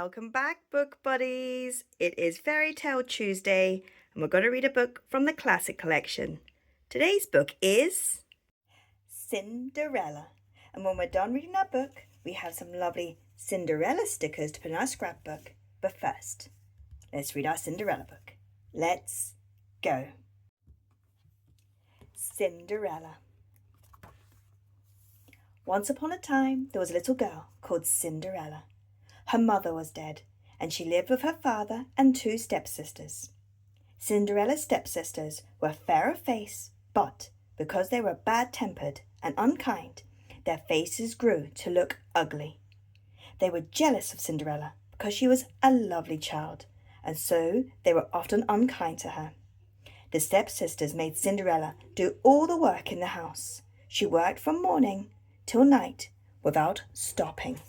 Welcome back, book buddies. It is Fairy Tale Tuesday, and we're going to read a book from the Classic Collection. Today's book is Cinderella. And when we're done reading our book, we have some lovely Cinderella stickers to put in our scrapbook. But first, let's read our Cinderella book. Let's go. Cinderella. Once upon a time, there was a little girl called Cinderella. Her mother was dead, and she lived with her father and two stepsisters. Cinderella's stepsisters were fair of face, but because they were bad-tempered and unkind, their faces grew to look ugly. They were jealous of Cinderella because she was a lovely child, and so they were often unkind to her. The stepsisters made Cinderella do all the work in the house. She worked from morning till night without stopping.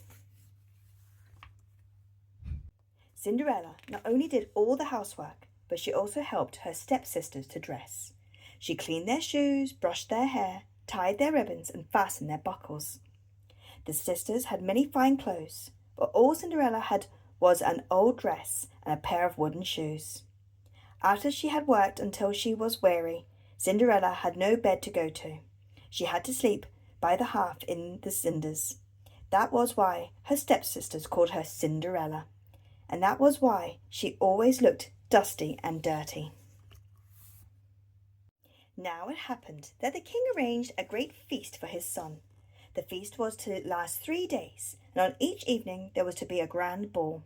Cinderella not only did all the housework, but she also helped her stepsisters to dress. She cleaned their shoes, brushed their hair, tied their ribbons, and fastened their buckles. The sisters had many fine clothes, but all Cinderella had was an old dress and a pair of wooden shoes. After she had worked until she was weary, Cinderella had no bed to go to. She had to sleep by the hearth in the cinders. That was why her stepsisters called her Cinderella, and that was why she always looked dusty and dirty. Now it happened that the king arranged a great feast for his son. The feast was to last 3 days, and on each evening there was to be a grand ball.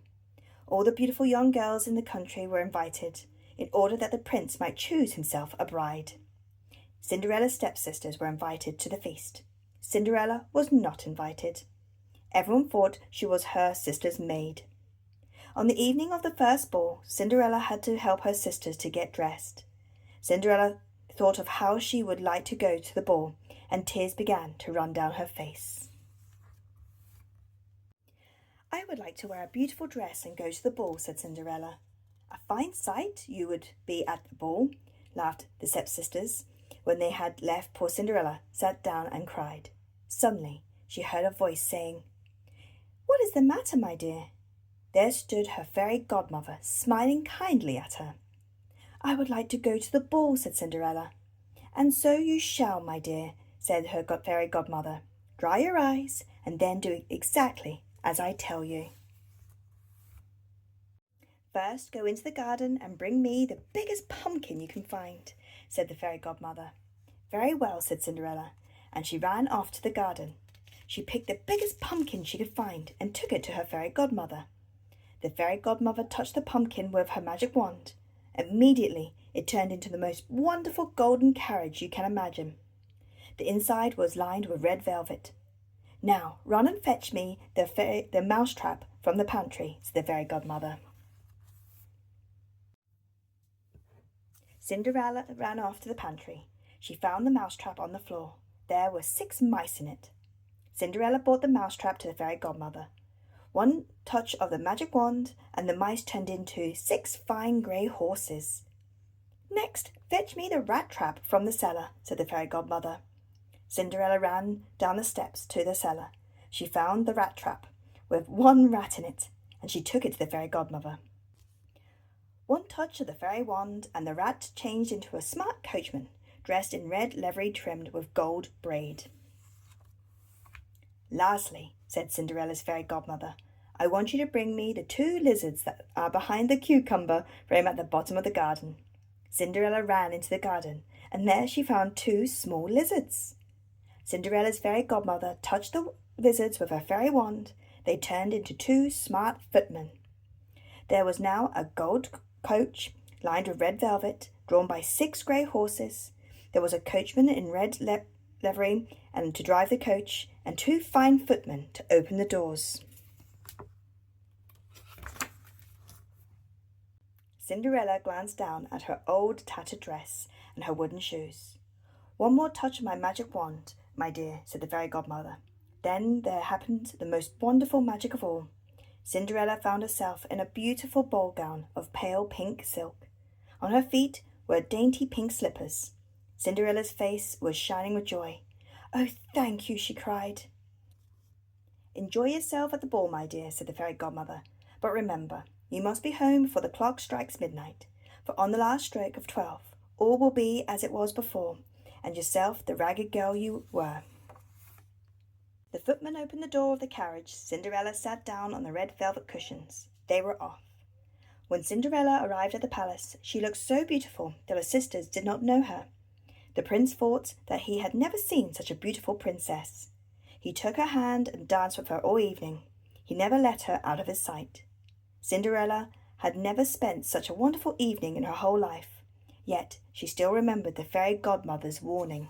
All the beautiful young girls in the country were invited, in order that the prince might choose himself a bride. Cinderella's stepsisters were invited to the feast. Cinderella was not invited. Everyone thought she was her sister's maid. On the evening of the first ball, Cinderella had to help her sisters to get dressed. Cinderella thought of how she would like to go to the ball, and tears began to run down her face. "I would like to wear a beautiful dress and go to the ball," said Cinderella. "A fine sight you would be at the ball," laughed the stepsisters. When they had left, poor Cinderella sat down and cried. Suddenly she heard a voice saying, "What is the matter, my dear?" There stood her fairy godmother, smiling kindly at her. "I would like to go to the ball," said Cinderella. "And so you shall, my dear," said her fairy godmother. "Dry your eyes, and then do exactly as I tell you. First, go into the garden and bring me the biggest pumpkin you can find," said the fairy godmother. "Very well," said Cinderella, and she ran off to the garden. She picked the biggest pumpkin she could find and took it to her fairy godmother. The fairy godmother touched the pumpkin with her magic wand. Immediately, it turned into the most wonderful golden carriage you can imagine. The inside was lined with red velvet. "Now, run and fetch me the mousetrap from the pantry," said the fairy godmother. Cinderella ran off to the pantry. She found the mousetrap on the floor. There were 6 mice in it. Cinderella brought the mousetrap to the fairy godmother. One touch of the magic wand, and the mice turned into 6 fine grey horses. "Next, fetch me the rat trap from the cellar," said the fairy godmother. Cinderella ran down the steps to the cellar. She found the rat trap with 1 rat in it, and she took it to the fairy godmother. One touch of the fairy wand, and the rat changed into a smart coachman, dressed in red livery trimmed with gold braid. "Lastly," said Cinderella's fairy godmother, "I want you to bring me the 2 lizards that are behind the cucumber frame at the bottom of the garden." Cinderella ran into the garden, and there she found 2 small lizards. Cinderella's fairy godmother touched the lizards with her fairy wand. They turned into 2 smart footmen. There was now a gold coach lined with red velvet, drawn by 6 grey horses. There was a coachman in red livery and to drive the coach, and 2 fine footmen to open the doors. Cinderella glanced down at her old tattered dress and her wooden shoes. "One more touch of my magic wand, my dear," said the fairy godmother. Then there happened the most wonderful magic of all. Cinderella found herself in a beautiful ball gown of pale pink silk. On her feet were dainty pink slippers. Cinderella's face was shining with joy. "Oh, thank you," she cried. "Enjoy yourself at the ball, my dear," said the fairy godmother. But remember, you must be home before the clock strikes midnight, for on the last stroke of 12, all will be as it was before, and yourself the ragged girl you were." The footman opened the door of the carriage. Cinderella sat down on the red velvet cushions. They were off. When Cinderella arrived at the palace, she looked so beautiful that her sisters did not know her. The prince thought that he had never seen such a beautiful princess. He took her hand and danced with her all evening. He never let her out of his sight. Cinderella had never spent such a wonderful evening in her whole life, yet she still remembered the fairy godmother's warning.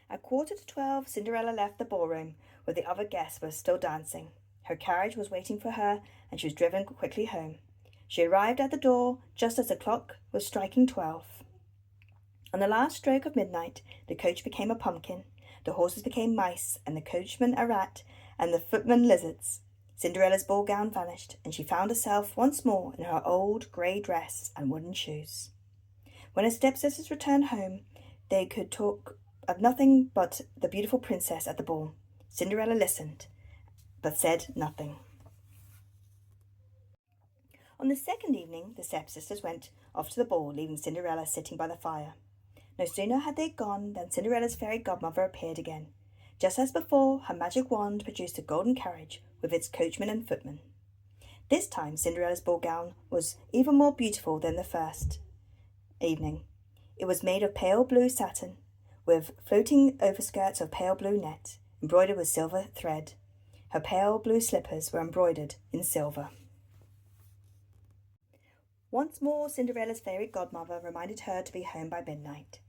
At 11:45, Cinderella left the ballroom, where the other guests were still dancing. Her carriage was waiting for her, and she was driven quickly home. She arrived at the door just as the clock was striking 12. On the last stroke of midnight, the coach became a pumpkin, the horses became mice, and the coachman a rat, and the footman lizards. Cinderella's ball gown vanished, and she found herself once more in her old grey dress and wooden shoes. When her stepsisters returned home, they could talk of nothing but the beautiful princess at the ball. Cinderella listened, but said nothing. On the second evening, the stepsisters went off to the ball, leaving Cinderella sitting by the fire. No sooner had they gone than Cinderella's fairy godmother appeared again. Just as before, her magic wand produced a golden carriage with its coachman and footman. This time, Cinderella's ball gown was even more beautiful than the first evening. It was made of pale blue satin, with floating overskirts of pale blue net, embroidered with silver thread. Her pale blue slippers were embroidered in silver. Once more, Cinderella's fairy godmother reminded her to be home by midnight.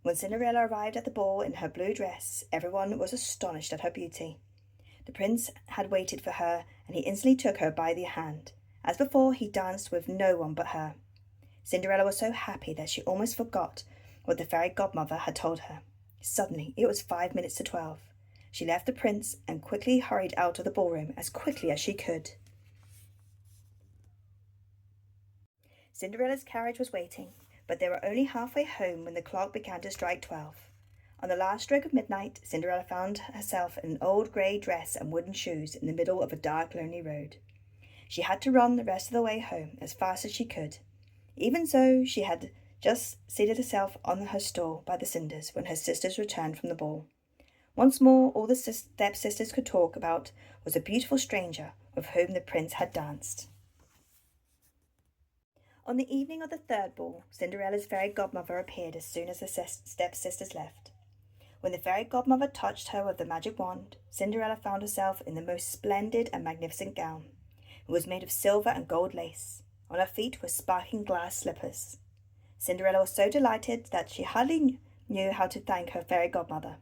When Cinderella arrived at the ball in her blue dress, everyone was astonished at her beauty. The prince had waited for her, and he instantly took her by the hand. As before, he danced with no one but her. Cinderella was so happy that she almost forgot what the fairy godmother had told her. Suddenly, it was 5 minutes to 12. She left the prince and quickly hurried out of the ballroom as quickly as she could. Cinderella's carriage was waiting, but they were only halfway home when the clock began to strike 12. On the last stroke of midnight, Cinderella found herself in an old grey dress and wooden shoes in the middle of a dark, lonely road. She had to run the rest of the way home as fast as she could. Even so, she had just seated herself on her stool by the cinders when her sisters returned from the ball. Once more, all the stepsisters could talk about was a beautiful stranger with whom the prince had danced. On the evening of the third ball, Cinderella's fairy godmother appeared as soon as the stepsisters left. When the fairy godmother touched her with the magic wand, Cinderella found herself in the most splendid and magnificent gown. It was made of silver and gold lace. On her feet were sparkling glass slippers. Cinderella was so delighted that she hardly knew how to thank her fairy godmother.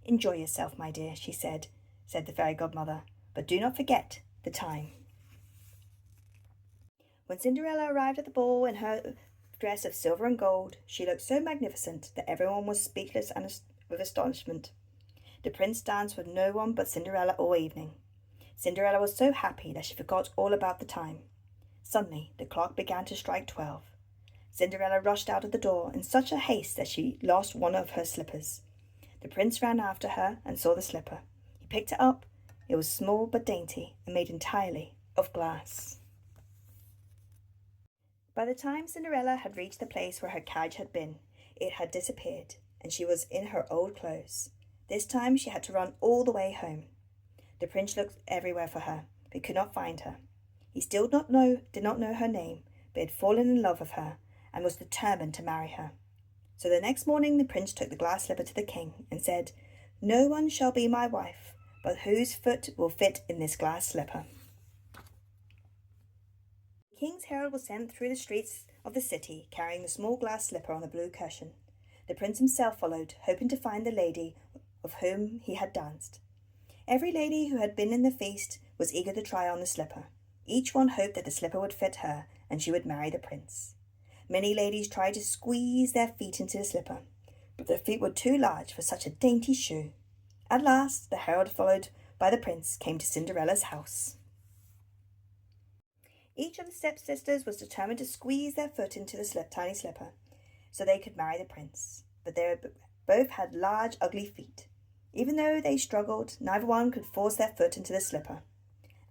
"Enjoy yourself, my dear," said the fairy godmother, "but do not forget the time." When Cinderella arrived at the ball in her dress of silver and gold, she looked so magnificent that everyone was speechless with astonishment. The prince danced with no one but Cinderella all evening. Cinderella was so happy that she forgot all about the time. Suddenly, the clock began to strike 12. Cinderella rushed out of the door in such a haste that she lost one of her slippers. The prince ran after her and saw the slipper. He picked it up. It was small but dainty and made entirely of glass. By the time Cinderella had reached the place where her carriage had been, it had disappeared, and she was in her old clothes. This time she had to run all the way home. The prince looked everywhere for her, but could not find her. He still did not know her name, but had fallen in love with her, and was determined to marry her. So the next morning the prince took the glass slipper to the king, and said, "No one shall be my wife, but whose foot will fit in this glass slipper." The king's herald was sent through the streets of the city, carrying the small glass slipper on a blue cushion. The prince himself followed, hoping to find the lady of whom he had danced. Every lady who had been in the feast was eager to try on the slipper. Each one hoped that the slipper would fit her, and she would marry the prince. Many ladies tried to squeeze their feet into the slipper, but their feet were too large for such a dainty shoe. At last, the herald, followed by the prince, came to Cinderella's house. Each of the stepsisters was determined to squeeze their foot into the tiny slipper, so they could marry the prince. But they both had large, ugly feet. Even though they struggled, neither one could force their foot into the slipper.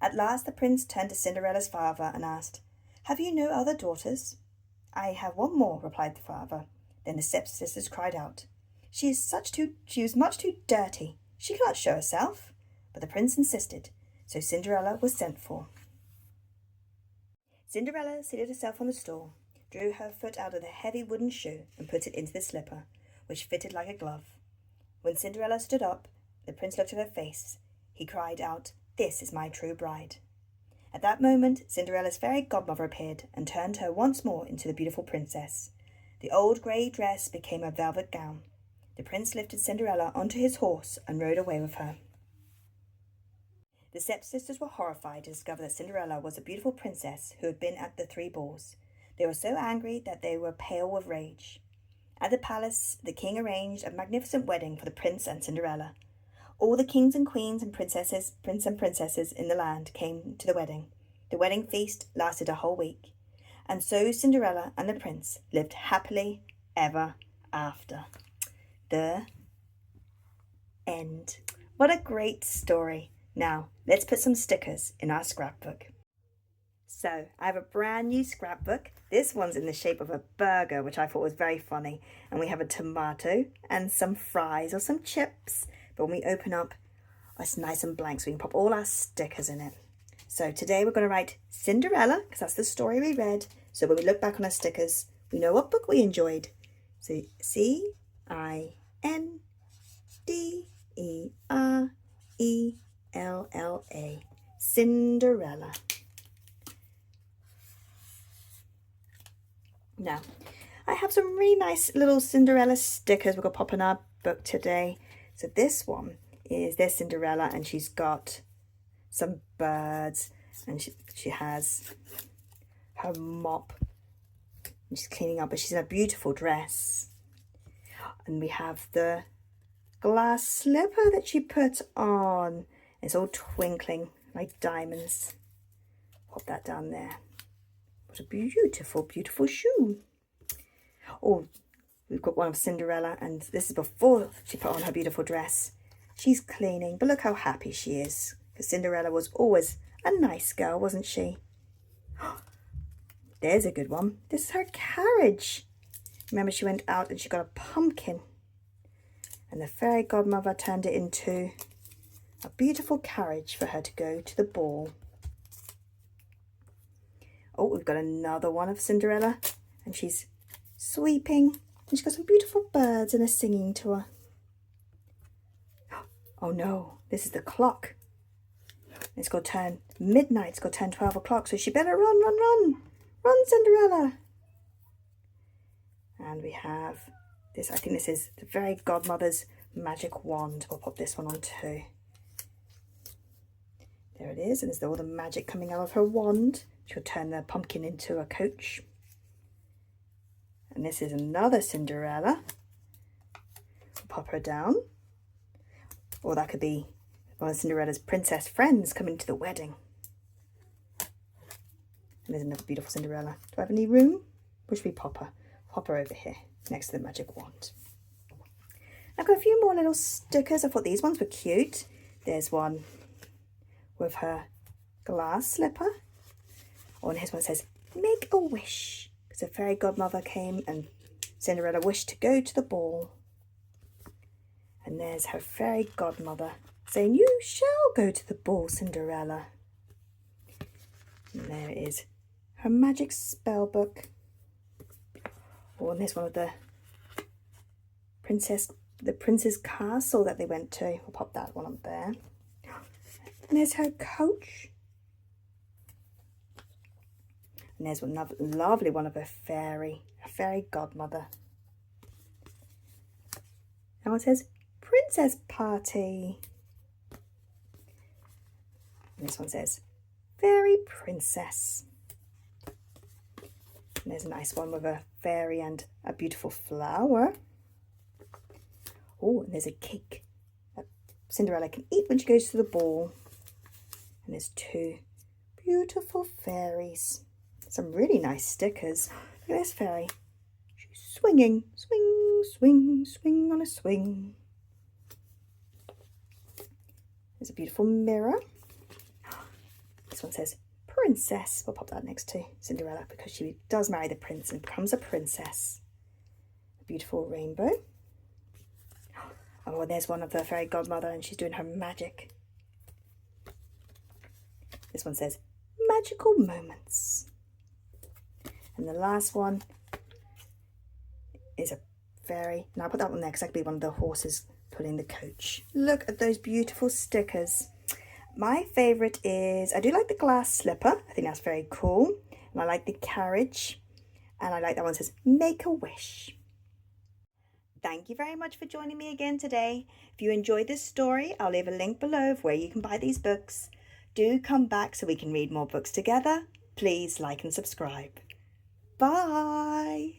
At last the prince turned to Cinderella's father and asked, "Have you no other daughters?" "I have one more," replied the father. Then the stepsisters cried out, She is much too dirty. She cannot show herself." But the prince insisted, so Cinderella was sent for. Cinderella seated herself on the stool, drew her foot out of the heavy wooden shoe, and put it into the slipper, which fitted like a glove. When Cinderella stood up, the prince looked at her face. He cried out, "This is my true bride." At that moment, Cinderella's fairy godmother appeared and turned her once more into the beautiful princess. The old grey dress became a velvet gown. The prince lifted Cinderella onto his horse and rode away with her. The stepsisters were horrified to discover that Cinderella was a beautiful princess who had been at the 3 balls. They were so angry that they were pale with rage. At the palace, the king arranged a magnificent wedding for the prince and Cinderella. All the kings and queens and prince and princesses in the land came to the wedding. The wedding feast lasted a whole week. And so Cinderella and the prince lived happily ever after. The end. What a great story. Now, let's put some stickers in our scrapbook. So, I have a brand new scrapbook. This one's in the shape of a burger, which I thought was very funny. And we have a tomato and some fries or some chips. But when we open up, it's nice and blank, so we can pop all our stickers in it. So today we're going to write Cinderella, because that's the story we read. So when we look back on our stickers, we know what book we enjoyed. So Cinderella. Cinderella. Now, I have some really nice little Cinderella stickers we're going to pop in our book today. So this one is there's Cinderella, and she's got some birds, and she has her mop, and she's cleaning up, but she's in a beautiful dress. And we have the glass slipper that she put on. It's all twinkling like diamonds. Pop that down there. What a beautiful, beautiful shoe. Oh, we've got one of Cinderella, and this is before she put on her beautiful dress. She's cleaning, but look how happy she is, because Cinderella was always a nice girl, wasn't she? There's a good one. This is her carriage. Remember, she went out and she got a pumpkin, and the fairy godmother turned it into a beautiful carriage for her to go to the ball. Oh, we've got another one of Cinderella, and she's sweeping, and she's got some beautiful birds and are singing to her. Oh no, this is the clock. It's going to turn midnight, it's going to turn 12 o'clock, so she better run. Run, Cinderella. And we have this, I think this is the fairy godmother's magic wand. We'll pop this one on too. There it is, and there's all the magic coming out of her wand. She'll turn the pumpkin into a coach. And this is another Cinderella. We'll pop her down. Or that could be one of Cinderella's princess friends coming to the wedding. And there's another beautiful Cinderella. Do I have any room? Where should we pop her? Pop her over here, next to the magic wand. I've got a few more little stickers. I thought these ones were cute. There's one with her glass slipper. Oh, and here's one that says, "Make a wish." Because the fairy godmother came and Cinderella wished to go to the ball. And there's her fairy godmother saying, "You shall go to the ball, Cinderella." And there it is, her magic spell book. Oh, and there's one of the prince's castle that they went to. I'll pop that one up there. And there's her coach. And there's another lovely one of a fairy godmother. Now it says princess party. And this one says fairy princess. And there's a nice one with a fairy and a beautiful flower. Oh, and there's a cake that Cinderella can eat when she goes to the ball. And there's 2 beautiful fairies. Some really nice stickers. Look at this fairy. She's swinging. Swing, swing, swing on a swing. There's a beautiful mirror. This one says princess. We'll pop that next to Cinderella because she does marry the prince and becomes a princess. A beautiful rainbow. Oh, and there's one of the fairy godmother and she's doing her magic. This one says magical moments. And the last one is a fairy. Now I'll put that one there because that could be one of the horses pulling the coach. Look at those beautiful stickers. My favourite is, I do like the glass slipper. I think that's very cool. And I like the carriage. And I like that one that says, make a wish. Thank you very much for joining me again today. If you enjoyed this story, I'll leave a link below of where you can buy these books. Do come back so we can read more books together. Please like and subscribe. Bye.